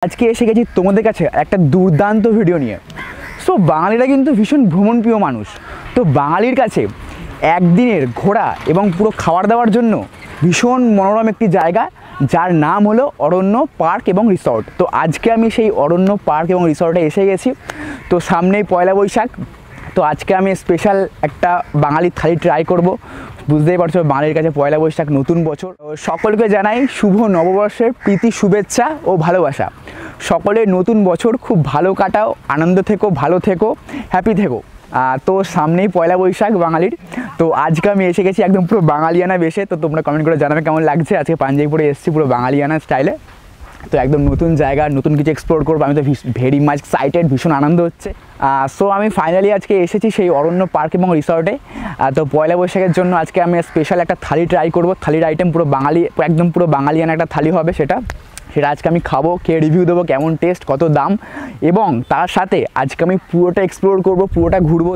আজকে এসে গেছি তোমাদের কাছে একটা দুর্দান্ত ভিডিও নিয়ে। সো বাঙালিরা কিন্তু ভীষণ ভ্রমণপ্রিয় মানুষ। তো বাঙালির কাছে একদিনের ঘোরা এবং পুরো খাবার দাবার জন্য ভীষণ মনোরম একটি জায়গা, যার নাম হলো অরণ্য পার্ক এবং রিসর্ট। তো আজকে আমি সেই অরণ্য পার্ক এবং রিসর্টে এসে গেছি। তো সামনেই পয়লা বৈশাখ, তো আজকে আমি স্পেশাল একটা বাঙালি থালি ট্রাই করব। বুঝতেই পারছো বাঙালির কাছে পয়লা বৈশাখ নতুন বছর। সকলকে জানাই শুভ নববর্ষের প্রীতি, শুভেচ্ছা ও ভালোবাসা। সকলের নতুন বছর খুব ভালো কাটাও, আনন্দ থেকো, ভালো থেকো, হ্যাপি থেকো। তো সামনেই পয়লা বৈশাখ বাঙালির। তো আজকে আমি এসে গেছি একদম পুরো বাঙালিয়ানা বেশে। তো তোমরা কমেন্ট করে জানাবে কেমন লাগছে। আজকে পাঞ্জাবি পরে এসেছি পুরো বাঙালিয়ানা স্টাইলে। তো একদম নতুন জায়গা, নতুন কিছু এক্সপ্লোর করবো। আমি তো ভেরি মাচ এক্সাইটেড, ভীষণ আনন্দ হচ্ছে। সো আমি ফাইনালি আজকে এসেছি সেই অরণ্য পার্ক এবং রিসর্টে। তো পয়লা বৈশাখের জন্য আজকে আমি স্পেশাল একটা থালি ট্রাই করবো। থালির আইটেম পুরো বাঙালি, একদম পুরো বাঙালিয়ানা একটা থালি হবে সেটা আজকে আমি খাবো, খেয়ে রিভিউ দেবো কেমন টেস্ট, কত দাম, এবং তার সাথে আজকে আমি পুরোটা এক্সপ্লোর করবো, পুরোটা ঘুরবো।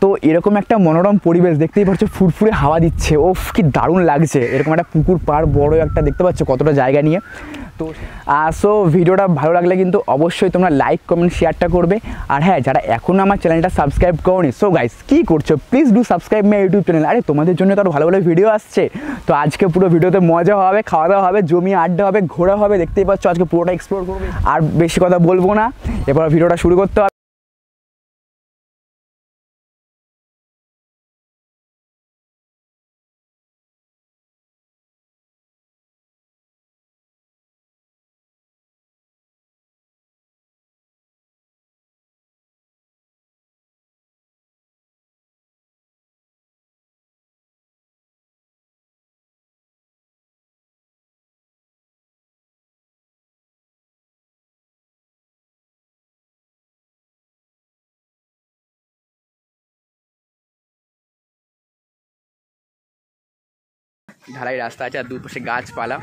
তো এরকম একটা মনোরম পরিবেশ, দেখতেই পাচ্ছ ফুরফুরে হাওয়া দিচ্ছে, ওফ কি দারুণ লাগছে। এরকম একটা পুকুর পাড় বড় একটা, দেখতে পাচ্ছ কতটা জায়গা নিয়ে। তো সো ভিডিওটা ভালো লাগলে কিন্তু অবশ্যই তোমরা লাইক, কমেন্ট, শেয়ারটা করবে। আর হ্যাঁ, যারা এখনও আমার চ্যানেলটা সাবস্ক্রাইব করোনি, সো গাইস কী করছো, please do subscribe my YouTube channel. আরে তোমাদের জন্য তো আরও ভালো ভালো ভিডিও আসছে। তো আজকে পুরো ভিডিওতে মজা হবে, খাওয়া দাওয়া হবে, জমিয়ে আড্ডা হবে, ঘোরা হবে, দেখতেই পাচ্ছ আজকে পুরোটা এক্সপ্লোর করবে। আর বেশি কথা বলবো না, এবার ভিডিওটা শুরু করতে হবে। ঢালাই রাস্তা আছে আর দুপাশে গাছপালা।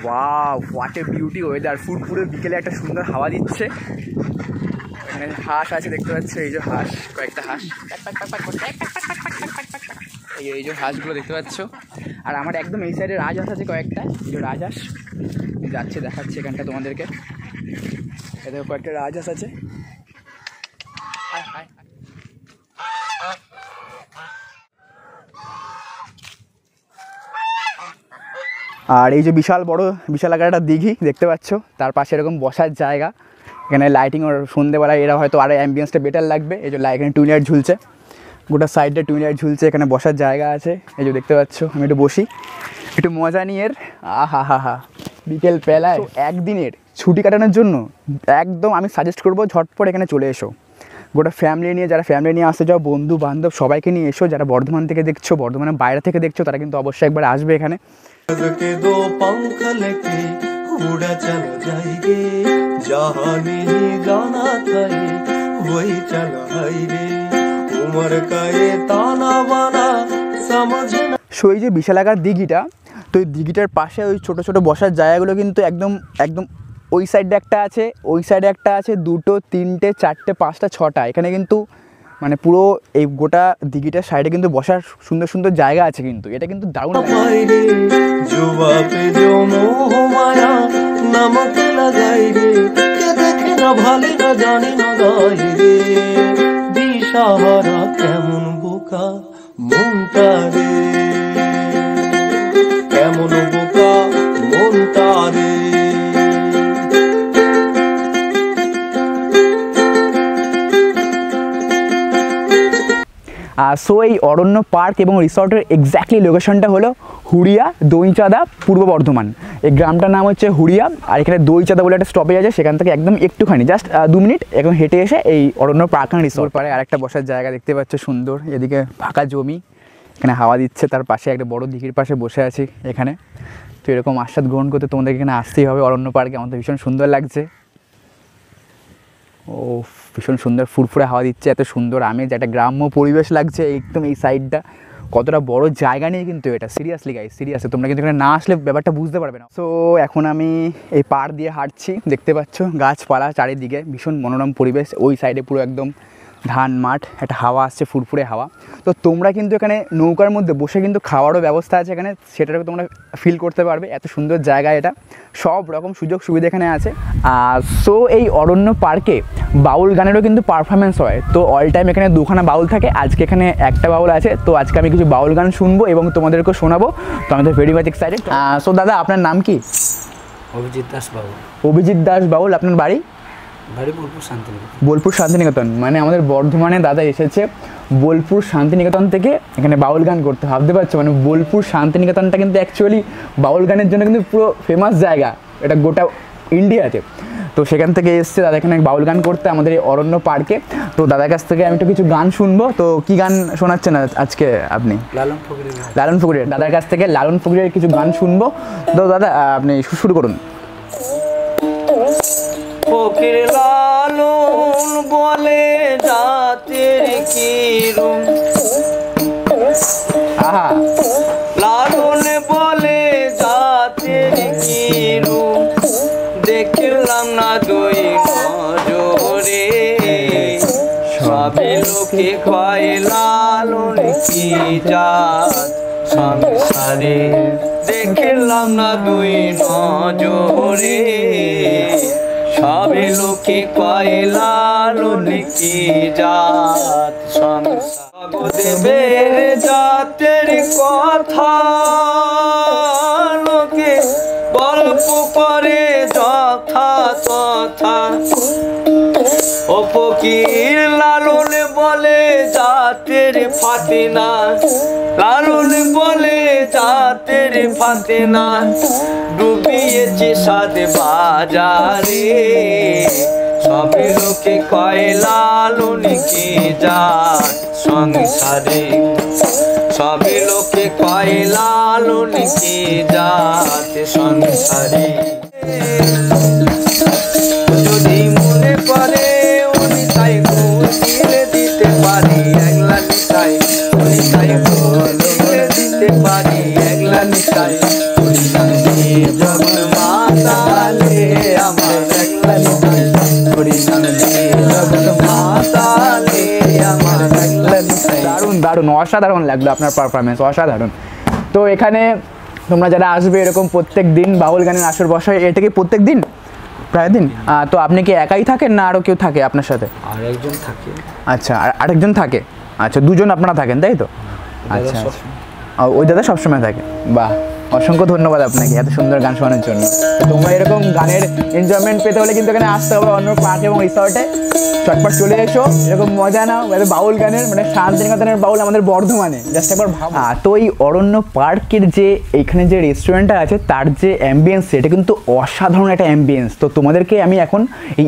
Wow, what a beauty weather. ফুরফুরে বিকেলে একটা সুন্দর হাওয়া দিচ্ছে। এখানে হাঁস আছে, দেখতে পাচ্ছ, এই যে হাঁস, কয়েকটা হাঁস, এই যে হাঁসগুলো দেখতে পাচ্ছ। আর আমার একদম এই সাইডে রাজহাঁস আছে কয়েকটা, এই যে রাজহাঁস যাচ্ছে, দেখাচ্ছে এখানটা তোমাদেরকে। এদের কয়েকটা রাজহাঁস আছে। আর এই যে বিশাল বড়, বিশাল আকার একটা দিঘি দেখতে পাচ্ছ, তার পাশে এরকম বসার জায়গা। এখানে লাইটিং, ওর সন্ধ্যেবেলায় এরা হয়তো আরও অ্যাম্বিয়েন্সটা বেটার লাগবে। এই যে এখানে টুইলাইট ঝুলছে, গোটা সাইডে টুইলাইট ঝুলছে, এখানে বসার জায়গা আছে। এই যে দেখতে পাচ্ছ, আমি একটু বসি, একটু মজা নিয়ে। আহা বিকেল বেলায় একদিনের ছুটি কাটানোর জন্য একদম আমি সাজেস্ট করবো ঝটপট এখানে চলে এসো। গোটা ফ্যামিলি নিয়ে, যারা ফ্যামিলি নিয়ে আসতে যাও, বন্ধু বান্ধব সবাইকে নিয়ে এসো। যারা বর্ধমান থেকে দেখছো, বর্ধমানের বাইরে থেকে দেখছো, তারা কিন্তু অবশ্যই একবার আসবে এখানে। के दो पंख लेके उड़ा चला जाएंगे, जहाँ नहीं जाना था वही चला रे, उम्र का ये ताना बाना समझना। সো এই যে বিশাল আকার দিঘিটা, তো এই দিঘিটার পাশে ওই ছোটো ছোটো বসার জায়গাগুলো কিন্তু একদম একদম ওই সাইডে একটা আছে, ওই সাইডে একটা আছে, দুটো, তিনটে, চারটে, পাঁচটা, ছটা। এখানে কিন্তু মানে পুরো এই গোটা দিঘিটার সাইডে কিন্তু বসার সুন্দর সুন্দর জায়গা আছে। কিন্তু এটা কিন্তু দারুণ কেমন বোকা মনটা রে, কেমন বোকা মনটা রে। সো এই অরণ্য পার্ক এবং রিসর্টের এক্স্যাক্টলি লোকেশনটা হলো হুড়িয়া, দইচাঁদা, পূর্ব বর্ধমান। এই গ্রামটার নাম হচ্ছে হুড়িয়া। আর এখানে দইচাঁদা বলে একটা স্টপেজ আছে, সেখান থেকে একদম একটুখানি জাস্ট 2 মিনিট এখন হেঁটে এসে এই অরণ্য পার্ক এবং রিসর্ট পারে। আর একটা বসার জায়গা দেখতে পাচ্ছ সুন্দর, এদিকে ফাঁকা জমি, এখানে হাওয়া দিচ্ছে, তার পাশে একটা বড় দিঘির পাশে বসে আছি এখানে। তো এরকম আস্বাদ গ্রহণ করতে তোমাদেরকে এখানে আসতেই হবে অরণ্য পার্কে। আমার তো ভীষণ সুন্দর লাগছে। ও ভীষণ সুন্দর ফুরফুরে হাওয়া দিচ্ছে, এত সুন্দর আমেজ, একটা গ্রাম্য পরিবেশ লাগছে একদম। এই সাইডটা কতটা বড় জায়গা নিয়ে কিন্তু এটা, সিরিয়াসলি গাইস, সিরিয়াসলি তোমরা কিন্তু এখানে না আসলে ব্যাপারটা বুঝতে পারবে না। সো এখন আমি এই পাড় দিয়ে হাঁটছি, দেখতে পাচ্ছ গাছপালা চারিদিকে, ভীষণ মনোরম পরিবেশ। ওই সাইডে পুরো একদম ধান মাঠ, একটা হাওয়া আসছে, ফুরফুরে হাওয়া। তো তোমরা কিন্তু এখানে নৌকার মধ্যে বসে কিন্তু খাওয়ারও ব্যবস্থা আছে এখানে, সেটাকে তোমরা ফিল করতে পারবে। এত সুন্দর জায়গা এটা, সব রকম সুযোগ সুবিধা এখানে আছে। সো এই অরণ্য পার্কে বাউল গানেরও কিন্তু পারফরমেন্স হয়। তো অল টাইম এখানে দুখানা বাউল থাকে, আজকে এখানে একটা বাউল আছে। তো আজকে আমি কিছু বাউল গান শুনবো এবং তোমাদেরকেও শোনাবো। তো আমি তো ভেরি মাচ এক্সাইটেড। সো দাদা, আপনার নাম কি? অভিজিৎ দাস বাবু। অভিজিৎ দাস বাউল। আপনার বাড়ি? বাড়ি বোলপুর শান্তিনিকেতন। বোলপুর শান্তিনিকেতন, মানে আমাদের বর্ধমানে দাদা এসেছে বোলপুর শান্তিনিকেতন থেকে এখানে বাউল গান করতে। ভাবতে পারছো, মানে বোলপুর শান্তিনিকেতনটা কিন্তু অ্যাকচুয়ালি বাউল গানের জন্য কিন্তু পুরো ফেমাস জায়গা, এটা গোটা ইন্ডিয়াতে। তো সেখান থেকে এসছে দাদা এখানে বাউল গান করতে আমাদের এই অরণ্য পার্কে। তো দাদার কাছ থেকে আমি একটু কিছু গান শুনবো। তো কি গান শোনাচ্ছেন আজকে আপনি? লালন ফকিরের। লালন ফকিরের, দাদার কাছ থেকে লালন ফকিরের কিছু গান শুনবো। তো দাদা আপনি শুরু করুন। ফকির লালন বলে জাতের কি রূপ, আহা, লালন বলে জাতের কি রূপ, দেখলাম না দুই নজরে, সবে লোকে কয় লালন কি জাত সংসারে, দেখলাম না দুই নজরে, সবে লোকে কয় লালন কি জাত সংসার। দেবের জাতের কথা লোকে গল্প করে যথা তথা, ও ফকির লালন বলে জাতের ফাতে না, লালন বলে জাতের ফাতে না, ডুবিয়েছে সাদ বাজারে, সবে লোকে কয় লালন কি জাত সংসারে, সবে লোকে কয় লালন কি জাত সংসারে। যদি মনে পড়ে উনি তাই দিলে দিতে পারি একলা নিতাই, উনি তাই দিলে দিতে পারি একলা নিতাই, জগন মাতালে আমার একলা নিতাই, জগন মাতালে আমার একলা নিতাই। দারুণ দারুণ, অসাধারণ লাগলো আপনার পারফরমেন্স, অসাধারণ। তো এখানে তোমরা যারা আসবে এরকম প্রত্যেক দিন বাউল গানের আসর বসায়, এটা কি প্রত্যেক দিন, প্রায় দিন? তো আপনি কি একাই থাকেন না আরও কেউ থাকে আপনার সাথে? আর একজন থাকে। আচ্ছা, আর আরেকজন থাকে। আচ্ছা, দুজন আপনারা থাকেন তাই তো? আচ্ছা, ওই দাদা সবসময় থাকে। বাহ, অসংখ্য ধন্যবাদ আপনাকে এত সুন্দর গান শোনানোর জন্য। তো তোমরা এরকম গানের এনজয়মেন্ট পেতে হলে কিন্তু এখানে আসতে হবে অন্য পার্ক এবং রিসর্টে। চটপট চলে এসো, এরকম মজা নাও বাউল গানের, মানে শান্তিনিকেতনের বাউল আমাদের বর্ধমানে, জাস্ট একবার ভাবো। তো এই অরণ্য পার্কের যে এইখানে যে রেস্টুরেন্টটা আছে তার যে অ্যাম্বিয়েন্স, এটা কিন্তু অসাধারণ একটা অ্যাম্বিয়েন্স। তো তোমাদেরকে আমি এখন এই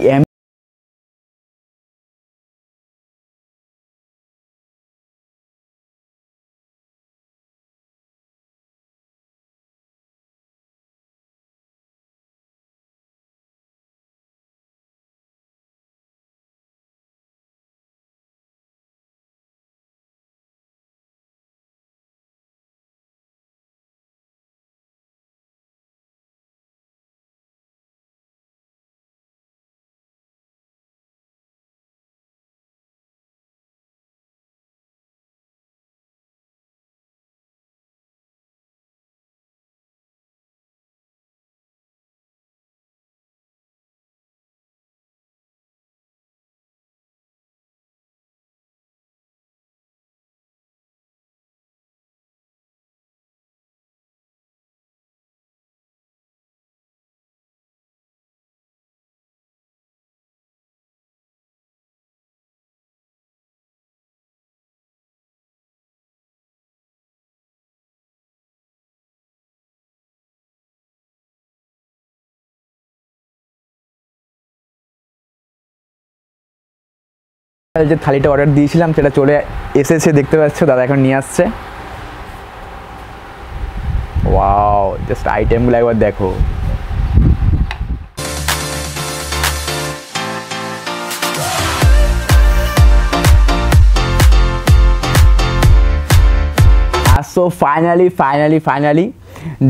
যে থালিটা অর্ডার দিয়েছিলাম সেটা চলে এসেছে, দেখতে পাচ্ছ দাদা এখন নিয়ে আসছে। ওয়াও, জাস্ট আইটেমগুলো একবার দেখো। সো ফাইনালি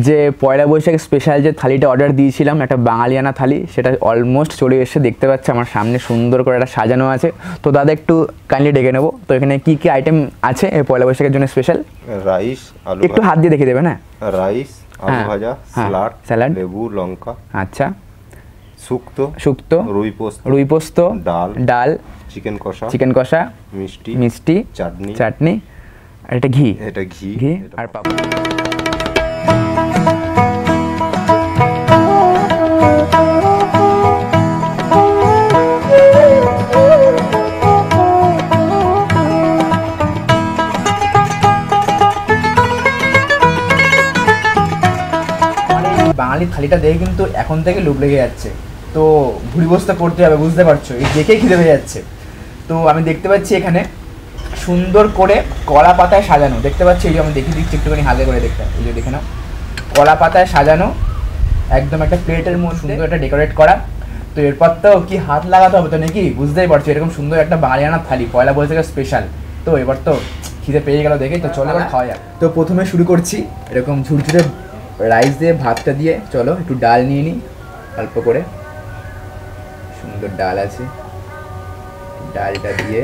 যে পয়লা বৈশাখ স্পেশাল যে থালিটা অর্ডার দিয়েছিলাম, একটা বাঙালিয়ানা থালি, সেটা অলমোস্ট চলে এসে দেখতে পাচ্ছি আমার সামনে সুন্দর করে একটা সাজানো আছে। তো দাদা একটু কাইন্ডলি ডেকে নেবো। তো এখানে কি কি আইটেম আছে এই পয়লা বৈশাখের জন্য স্পেশাল? রাইস, আলু একটু হাত দিয়ে দেখিয়ে দেবেন। হ্যাঁ, রাইস, আলু হ্যাঁ, ভাজা, হ্যাঁ, স্যালাড, স্যালাড, লেবু, লঙ্কা, আচ্ছা, শুক্তো, রুই পোস্ত, ডাল, চিকেন কষা, মিষ্টি, চাটনি, আর এটা ঘি আর পাপড়। বাঙালি থালিটা দেখে কিন্তু এখন থেকে লোভ লেগে যাচ্ছে। তো ভুড়ি বস্তা করতে হবে, বুঝতে পারছো, এই দেখেই খিদে পেয়ে যাচ্ছে। তো আমি দেখতে পাচ্ছি এখানে সুন্দর করে কলা পাতায় সাজানো, দেখতে পাচ্ছি, এই যে আমি দেখিয়ে দিচ্ছি একটুখানি হাতে করে দেখতে, এই যে দেখে নাও, কলা পাতায় সাজানো একদম একটা প্লেটের মধ্যে সুন্দর একটা ডেকোরেট করা। তো এরপর তো কি হাত লাগাতে হবে তো নাকি, বুঝতেই পারছো, এরকম সুন্দর একটা বাঙালিয়ানা থালি পয়লা বৈশাখের স্পেশাল। তো এবার তো খিদে পেয়ে গেল দেখে, তো চলো এবার খাওয়া যাক। তো প্রথমে শুরু করছি এরকম ঝুরঝুরে রাইস দিয়ে, ভাতটা দিয়ে। চলো একটু ডাল নিয়ে নিই অল্প করে, সুন্দর ডাল আছে, ডালটা দিয়ে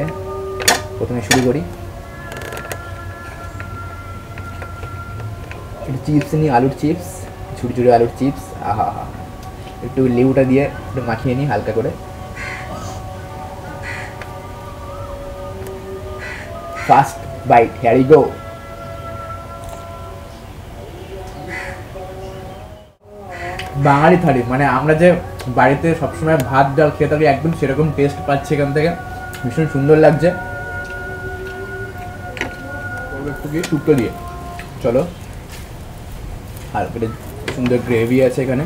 প্রথমে শুরু করি। একটু চিপস নিই, আলুর চিপস, ঝুরঝুরে আলুর চিপস, আহা হা। একটু লেবুটা দিয়ে একটু মাখিয়ে নিই হালকা করে। First bite, here we go. Bangali thali মানে আমরা যে বাড়িতে সবসময় ভাত ডাল খেয়ে থাকি, একদম সেরকম টেস্ট পাচ্ছি এখান থেকে, ভীষণ সুন্দর লাগছে। একটু দিয়ে শুক্তো দিয়ে, চলো। আর এটা সুন্দর গ্রেভি আছে, এখানে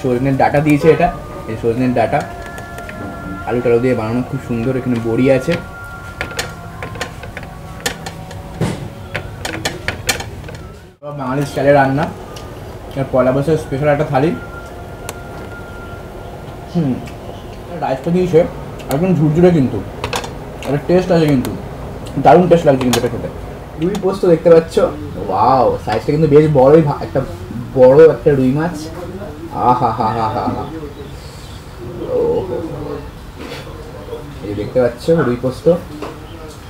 সজনের ডাঁটা দিয়েছে, এটা এই সজনের ডাঁটা আলু টালু দিয়ে বানানো, খুব সুন্দর। এখানে বড়ি আছে, বাঙালি স্টাইলে রান্না, পয়লা বৈশাখ স্পেশাল একটা থালি। রাইসটা দিয়েছে একদম ঝুরঝুরে, কিন্তু একটা টেস্ট আছে, কিন্তু দারুণ টেস্ট লাগছে কিন্তু এটা খেতে। রুই পোস্ত দেখতে পাচ্ছ, ওয়াও, সাইজটা কিন্তু বেশ বড়ই, একটা বড় একটা রুই মাছ, আহা হা হা হা হা। এই দেখতে পাচ্ছ রুই পোস্ত,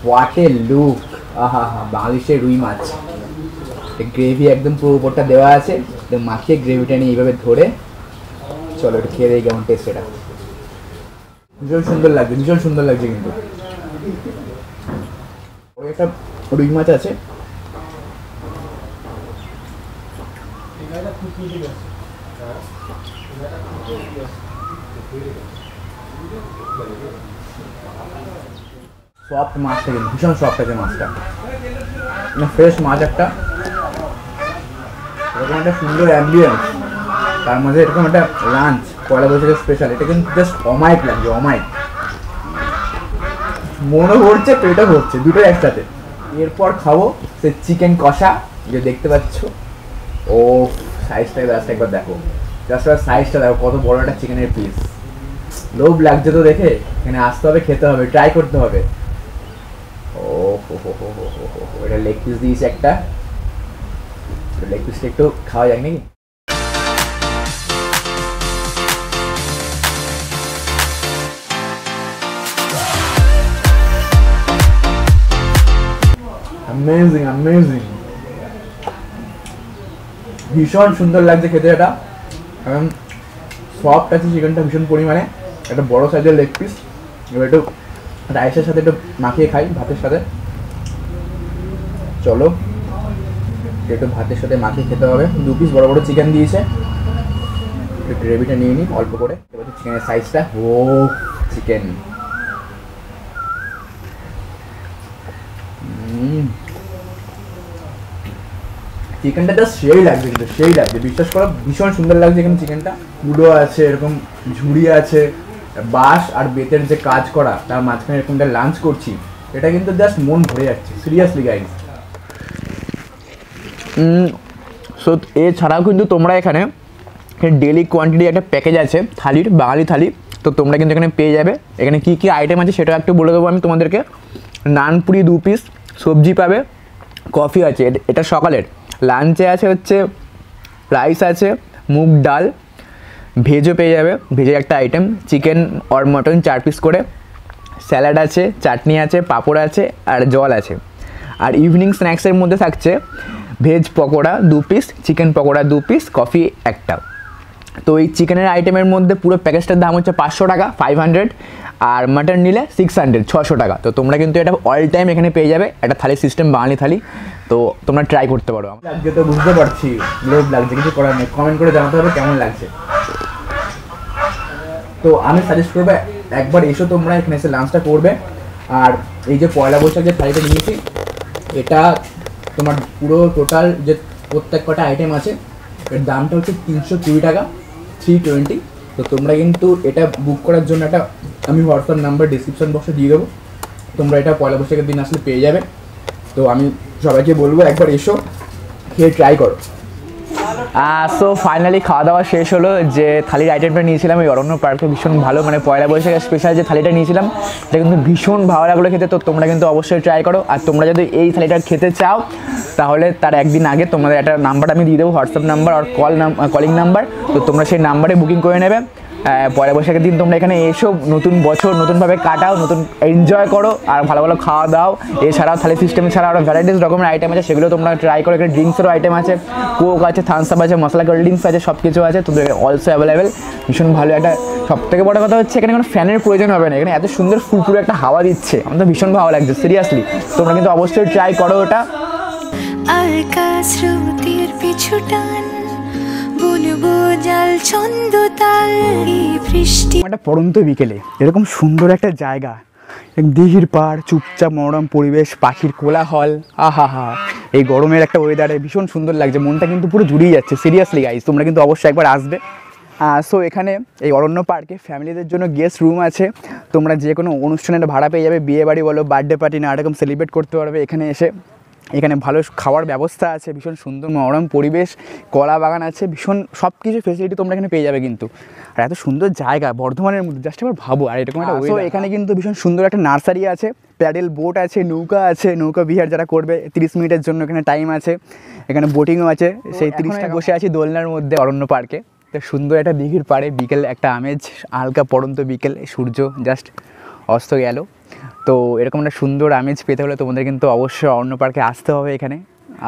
হোয়াট এ লুক, আহা হা। বাঙালি সে রুই মাছ, গ্রেভি একদম পুরো উপরটা দেওয়া আছে, মাখিয়ে গ্রেভিটা নিয়ে এইভাবে ধরে, চলো একটু খেয়ে দেয় কেমন টেস্ট। এটা ভীষণ সুন্দর লাগছে কিন্তু। একটা রুই মাছ আছে, সফট মাছটা কিন্তু ভীষণ সফট আছে মাছটা, ফ্রেশ মাছ একটা, এরকম একটা সুন্দর অ্যাম্বিয়েন্স, তার মধ্যে এরকম একটা লাঞ্চ পয়লা বৈশাখের স্পেশাল। এটা কিন্তু জাস্ট অমাইক লাগছে, অমাইক, মনও ভরছে পেটও ভরছে, দুটোই একসাথে। এরপর খাবো সে চিকেন কষা, যে দেখতে পাচ্ছ, ও সাইজটা জাস্ট একবার দেখো, জাস্ট সাইজটা দেখো, কত বড় একটা চিকেনের পিস। লোভ লাগছে তো দেখে, এখানে আসতে হবে, খেতে হবে, ট্রাই করতে হবে। ও হো হো হো হো হো, এটা লেগ পিস দিয়েছে একটা, লেগ পিসটা একটু খাওয়া যাক নাকি। অ্যামেজিং, ভীষণ সুন্দর লাগছে খেতে এটা, এবং সফট আছে চিকেনটা ভীষণ পরিমাণে, একটা বড় সাইজের লেগ পিস। এবার একটু রাইসের সাথে একটু মাখিয়ে খাই, ভাতের সাথে। চলো একটু ভাতের সাথে মাখিয়ে খেতে হবে। 2 পিস বড় বড় চিকেন দিয়েছে, একটু গ্রেভিটা নিয়ে নিই অল্প করে। এবার চিকেনের সাইজটা, ও চিকেন, চিকেনটা জাস্ট সেই লাগছে, কিন্তু সেই লাগছে, বিশ্বাস করো, ভীষণ সুন্দর লাগছে। এখানে চিকেনটা গুঁড়ো আছে, এরকম ঝুড়ি আছে, বাঁশ আর বেতের যে কাজ করা, তার মাঝখানে এরকমটা লাঞ্চ করছি, এটা কিন্তু জাস্ট মন ভরে যাচ্ছে, সিরিয়াসলি গাইস। সো এছাড়াও কিন্তু তোমরা এখানে ডেলি কোয়ান্টিটি একটা প্যাকেজ আছে থালির, বাঙালি থালি, তো তোমরা কিন্তু এখানে পেয়ে যাবে। এখানে কী কী আইটেম আছে সেটা একটু বলে দেবো আমি তোমাদেরকে। নানপুরি 2 পিস, সবজি পাবে, কফি আছে, এটা সকালের। লাঞ্চে আছে হচ্ছে রাইস আছে, মুগ ডাল, ভেজও পেয়ে যাবে, ভেজের একটা item, chicken or mutton 4 piece করে, স্যালাড আছে, চাটনি আছে, পাঁপড় আছে আর জল আছে। আর ইভিনিং স্ন্যাক্সের মধ্যে থাকছে veg pakora 2 piece, chicken pakora 2 piece, coffee একটা। তো এই চিকেনের আইটেমের মধ্যে পুরো প্যাকেজটার দাম হচ্ছে 500 টাকা, 500, আর মাটন নিলে 600, 600 টাকা। তো তোমরা কিন্তু এটা অল টাইম এখানে পেয়ে যাবে, একটা থালি সিস্টেম, বাঙালি থালি। তো তোমরা ট্রাই করতে পারো। আজকে তো বুঝতে পারছি লোভ লাগছে, কিছু করার নেই, কমেন্ট করে জানাতে হবে কেমন লাগছে। তো আমি সাজেস্ট করবো একবার এসো তোমরা, এখানে এসে লাঞ্চটা করবে। আর এই যে পয়লা বৈশাখ যে থালিটা নিয়েছি, এটা তোমার পুরো টোটাল যে প্রত্যেক কটা আইটেম আছে এর দামটা হচ্ছে 320 টাকা, 320। তো তোমরা কিন্তু এটা বুক করার জন্য একটা আমি হোয়াটসঅ্যাপ নাম্বার ডিসক্রিপশন বক্সে দিয়ে দেবো, তোমরা এটা পয়লা বৈশাখের দিন আসলে পেয়ে যাবে। তো আমি সবাইকে বলবো একবার এসো, খেয়ে ট্রাই করো। সো ফাইনালি খাওয়া দাওয়া শেষ হলো। যে থালির আইটেমটা নিয়েছিলাম এই অরণ্য পার্কে, ভীষণ ভালো, মানে পয়লা বৈশাখের স্পেশাল যে থালিটা নিয়েছিলাম এটা কিন্তু ভীষণ ভালো লাগলো খেতে। তো তোমরা কিন্তু অবশ্যই ট্রাই করো। আর তোমরা যদি এই থালিটা খেতে চাও তাহলে তার একদিন আগে তোমাদের একটা নাম্বার আমি দিয়ে দেবো, WhatsApp number are calling number. তো তোমরা সেই নাম্বারে বুকিং করে নেবে। পয়লা বৈশাখের দিন তোমরা এখানে এসো, নতুন বছর নতুনভাবে কাটাও, নতুন এনজয় করো আর ভালো ভালো খাওয়া দাও। এছাড়াও থালি সিস্টেম ছাড়া আরও ভ্যারাইটিস রকমের আইটেম আছে, সেগুলো তোমরা ট্রাই করো। এখানে ড্রিঙ্কসেরও আইটেম আছে, কোক আছে, থামস আপ আছে, মশলা কোল্ড ড্রিঙ্কস আছে, সব কিছু আছে তোদের অলসো অ্যাভেলেবেল। ভীষণ ভালো একটা, সবথেকে বড় কথা হচ্ছে এখানে কোনো ফ্যানের প্রয়োজন হবে না, এখানে এত সুন্দর ফুরফুরে একটা হাওয়া দিচ্ছে, আমার তো ভীষণ ভালো লাগছে সিরিয়াসলি। তোমরা কিন্তু অবশ্যই ট্রাই করো ওটা। আলকা স্রোতের পিছু টান, বলবো জাল ছন্দ তাল, বৃষ্টি। একটা পড়ন্ত বিকেলে এরকম সুন্দর একটা জায়গা, দিঘির পাড়, চুপচাপ মনোরম পরিবেশ, পাখির কোলাহল, আহা হা, এই গরমের একটা ওয়েদারে ভীষণ সুন্দর লাগছে, মনটা কিন্তু পুরো জুড়িয়ে যাচ্ছে সিরিয়াসলি গাইজ। তোমরা কিন্তু অবশ্যই একবার আসবে। সো এখানে এই অরণ্য পার্কে ফ্যামিলিদের জন্য গেস্ট রুম আছে, তোমরা যে কোনো অনুষ্ঠানের ভাড়া পেয়ে যাবে, বিয়ে বাড়ি বলো, বার্থডে পার্টি, না এরকম সেলিব্রেট করতে পারবে এখানে এসে। এখানে ভালো খাওয়ার ব্যবস্থা আছে, ভীষণ সুন্দর মনোরম পরিবেশ, কলা বাগান আছে, ভীষণ সব কিছু ফেসিলিটি তোমরা এখানে পেয়ে যাবে কিন্তু। আর এত সুন্দর জায়গা বর্ধমানের মধ্যে, জাস্ট একবার ভাবো। আর এরকম একটা এখানে কিন্তু ভীষণ সুন্দর একটা নার্সারি আছে, প্যাডেল বোট আছে, নৌকা আছে, নৌকা বিহার যারা করবে 30 মিনিটের জন্য এখানে টাইম আছে। এখানে বোটিংও আছে, সেই 30 টাকা বসে আছি দোলনার মধ্যে অরণ্য পার্কে। তো সুন্দর একটা দিঘির পাড়ে বিকেল একটা আমেজ, হালকা পড়ন্ত বিকেল, সূর্য জাস্ট অস্ত গেল। তো এরকম একটা সুন্দর আমেজ পেতে হলে তোমাদের কিন্তু অবশ্যই অরণ্য পার্কে আসতে হবে এখানে।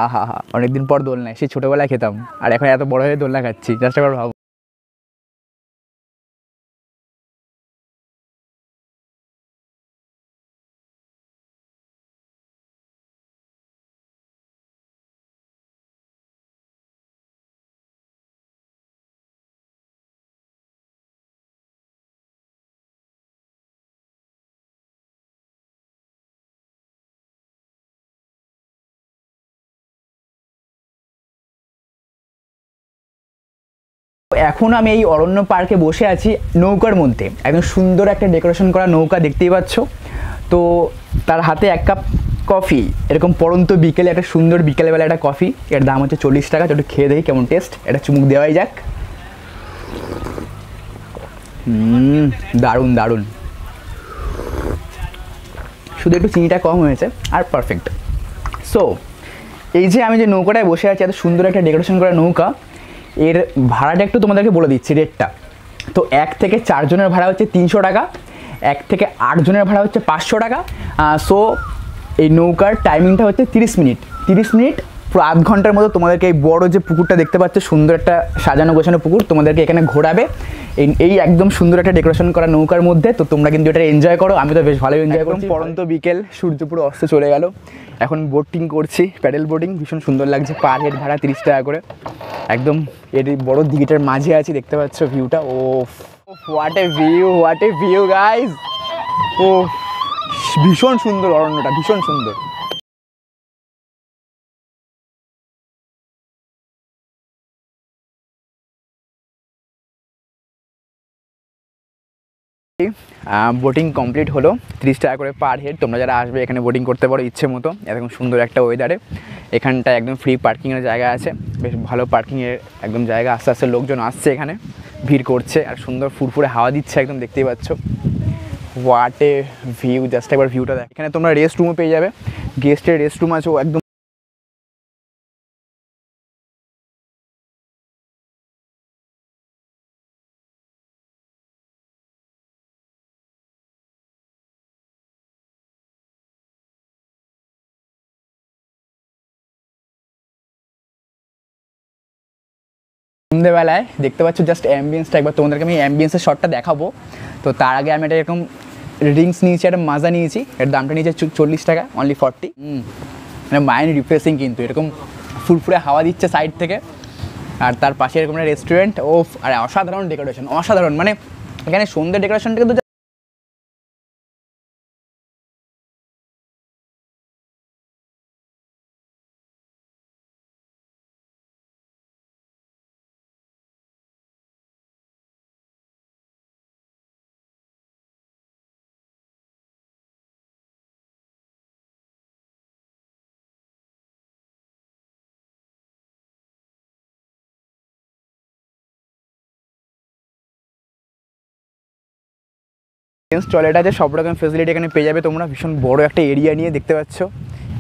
আহা হা, অনেকদিন পর দোলনায়, সেই ছোটোবেলায় খেতাম আর এখন এত বড় হয়ে দোলনা খাচ্ছি, জাস্ট একবার ভাবো। এখন আমি এই অরণ্য পার্কে বসে আছি নৌকার মধ্যে, একদম সুন্দর একটা ডেকোরেশন করা নৌকা দেখতেই পাচ্ছ। তো তার হাতে 1 কাপ কফি, এরকম পড়ন্ত বিকেলে একটা সুন্দর বিকেলবেলা একটা কফি, এর দাম হচ্ছে 40 টাকা। তো একটু খেয়ে দেখি কেমন টেস্ট, এটা চুমুক দেওয়াই যাক। দারুণ দারুণ, শুধু একটু চিনিটা কম হয়েছে আর পারফেক্ট। সো এই যে আমি যে নৌকাটায় বসে আছি, এত সুন্দর একটা ডেকোরেশন করা নৌকা, এর ভাড়াটা একটু তোমাদেরকে বলে দিচ্ছি রেটটা। তো 1 থেকে 4 জনের ভাড়া হচ্ছে 300 টাকা, 1 থেকে 8 জনের ভাড়া হচ্ছে 500 টাকা। সো এই নৌকার টাইমিংটা হচ্ছে 30 মিনিট, 30 মিনিট পুরো আধ ঘন্টার মতো তোমাদেরকে এই বড় যে পুকুরটা দেখতে পাচ্ছ, সুন্দর একটা সাজানো গোছানো পুকুর, তোমাদেরকে এখানে ঘোরাবে এই একদম সুন্দর একটা ডেকোরেশন করা নৌকার মধ্যে। তো তোমরা কিন্তু এটা এনজয় করো, আমি তো বেশ ভালোই এনজয় করছি। পড়ন্ত বিকেল, সূর্য পুরো অস্ত চলে গেল, এখন বোটিং করছি, প্যাডেল বোটিং, ভীষণ সুন্দর লাগছে। পার হেড ভাড়া 30 টাকা করে, একদম এর বড় দিঘিটার মাঝে আছি, দেখতে পাচ্ছ ভিউটা। Oh what a view, what a view guys, ও ভীষণ সুন্দর অরণ্যটা, ভীষণ সুন্দর। বোটিং কমপ্লিট হলো, 30 টাকা করে পার হেড। তোমরা যারা আসবে এখানে বোটিং করতে পারো ইচ্ছে মতো, এরকম সুন্দর একটা ওয়েদারে। এখানটা একদম ফ্রি পার্কিংয়ের জায়গা আছে, বেশ ভালো পার্কিংয়ের একদম জায়গা। আস্তে আস্তে লোকজন আসছে এখানে, ভিড় করছে, আর সুন্দর ফুরফুরে হাওয়া দিচ্ছে একদম, দেখতেই পাচ্ছ। হোয়াট এ ভিউ, জাস্ট একবার ভিউটা দেখ। এখানে তোমরা রেস্ট রুমও পেয়ে যাবে, গেস্টের রেস্ট রুম আছে একদম সন্ধ্যেবেলায় দেখতে পাচ্ছ জাস্ট অ্যাম্বিয়েন্সটা, একবার তোমাদেরকে আমি অ্যাম্বিয়েন্সের শটটা দেখাবো। তো তার আগে আমি একটা এরকম ড্রিঙ্কস নিয়েছি, একটা মাজা নিয়েছি, এর দামটা নিয়েছে 40 টাকা, অনলি 40। মানে মাইন্ড রিফ্রেশিং, কিন্তু এরকম ফুরফুরে হাওয়া দিচ্ছে সাইড থেকে, আর তার পাশে এরকম একটা রেস্টুরেন্ট। ও আরে অসাধারণ ডেকোরেশন, অসাধারণ। মানে এখানে সন্ধ্যে ডেকোরেশনটা কিন্তু টয়লেট আছে, সব রকম ফেসিলিটি এখানে পেয়ে যাবে তোমরা। ভীষণ বড় একটা এরিয়া নিয়ে দেখতে পাচ্ছ,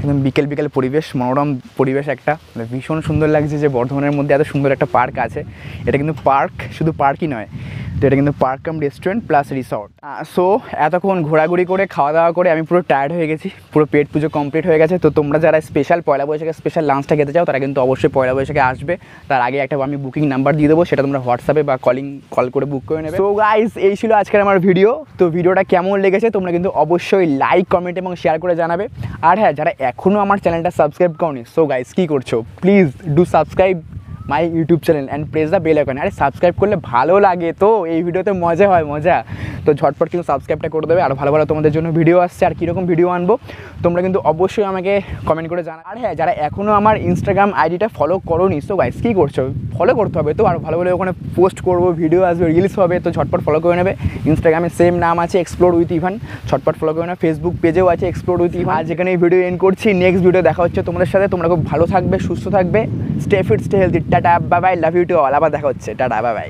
একদম বিকেল বিকেল পরিবেশ, মনোরম পরিবেশ একটা, ভীষণ সুন্দর লাগছে যে বর্ধমানের মধ্যে এত সুন্দর একটা পার্ক আছে। এটা কিন্তু পার্ক, শুধু পার্কই নয়, তো এটা কিন্তু পার্ক কাম রেস্টুরেন্ট প্লাস রিসর্ট। সো এতক্ষণ ঘোরাঘুরি করে খাওয়া দাওয়া করে আমি পুরো টায়ার্ড হয়ে গেছি, পুরো পেট পুজো কমপ্লিট হয়ে গেছে। তো তোমরা যারা স্পেশাল পয়লা বৈশাখে স্পেশাল লাঞ্চটা খেতে চাও তারা কিন্তু অবশ্যই পয়লা বৈশাখে আসবে। তার আগে একটা আমি বুকিং নাম্বার দিয়ে দেবো, সেটা তোমরা হোয়াটসঅ্যাপে বা কল করে বুক করে নেবে। সো গাইস, এই ছিল আজকের আমার ভিডিও। তো ভিডিওটা কেমন লেগেছে তোমরা কিন্তু অবশ্যই লাইক, কমেন্ট এবং শেয়ার করে জানাবে। আর হ্যাঁ, যারা এখনও আমার চ্যানেলটা সাবস্ক্রাইব করনি, সো গাইস কী করছো, please do subscribe my YouTube channel and press the bell icon. আরে সাবস্ক্রাইব করলে ভালো লাগে তো, এই ভিডিওতে মজা হয়, মজা। তো ঝটপট কিন্তু সাবস্ক্রাইবটা করে দেবে। আর ভালো ভালো তোমাদের জন্য ভিডিও আসছে, আর কীরকম ভিডিও আনবো তোমরা কিন্তু অবশ্যই আমাকে কমেন্ট করে জানা। আর হ্যাঁ, যারা এখনও আমার ইনস্টাগ্রাম আইডিটা ফলো করোনি, সো গাইস কী করছো, ফলো করতে হবে তো। আর ভালো ভালো ওখানে পোস্ট করবো, ভিডিও আসবে, রিলস হবে, তো ঝটপট ফলো করে নেবে। ইনস্টাগ্রামে সেম নাম আছে, এক্সপ্লোর উইথ ইভান, ঝটপট ফলো করে নেবে। ফেসবুক পেজেও আছে এক্সপ্লোর উইথ ইভান। আর যেখানে এই ভিডিও এন্ড করছি, নেক্সট ভিডিও দেখা হচ্ছে তোমাদের সাথে। তোমরা খুব ভালো থাকবে, সুস্থ থাকবে, stay fit, stay healthy. Tata, bye bye, love you to all. আবার দেখা হচ্ছে, টাটা, বাই বাই।